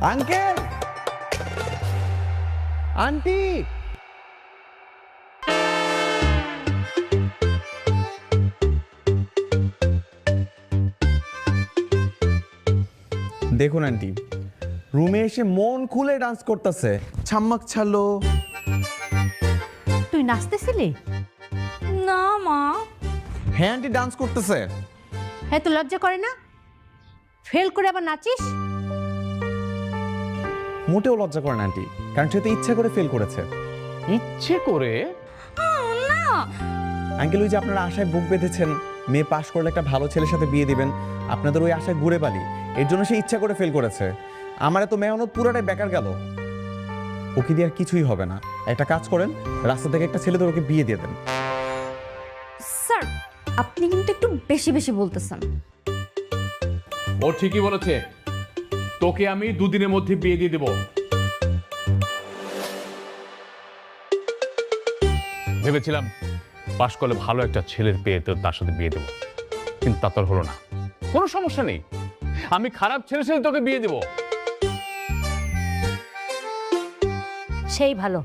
Uncle, aunty, দেখুন aunty, রুমে এসে মন খুলে ডান্স করতেছে, ছাম্মাক ছালো। তুই নাচতেছিলি? না মা। হ্যাঁ আন্টি, ডান্স করতেছে। হ্যাঁ, তো লজ্জা করে না? ফেল করে আবার নাচিস? মোটেও লজ্জা করে না আন্টি, কারণ সে তো ইচ্ছা করে ফেল করেছে। ইচ্ছে করে? না আঙ্কেল, ওই যে আপনারা আশায় বুক বেঁধেছেন মেয়ে পাশ করলে একটা ভালো ছেলের সাথে বিয়ে দিবেন, আপনাদের ওই আশায় ঘুরে বালি, এর জন্য সে ইচ্ছা করে ফেল করেছে। আমার এত মেহনত পুরোটাই বেকার গেল। ওকে দিয়ে আর কিছুই হবে না। একটা কাজ করেন, রাস্তা থেকে একটা ছেলে ওকে বিয়ে দিয়ে দেন। স্যার, আপনি কিন্তু একটু বেশি বেশি বলতেছেন। ও ঠিকই বলেছে, তোকে আমি দুদিনের মধ্যে বিয়ে দিয়ে দেব। ভেবেছিলাম পাশ করলে ভালো একটা ছেলের পেয়ে তো তার সাথে বিয়ে দেবো, কিন্তু তা তো আর হলো না। কোনো সমস্যা নেই, আমি খারাপ ছেলের সাথে তোকে বিয়ে দেবো। সেই ভালো,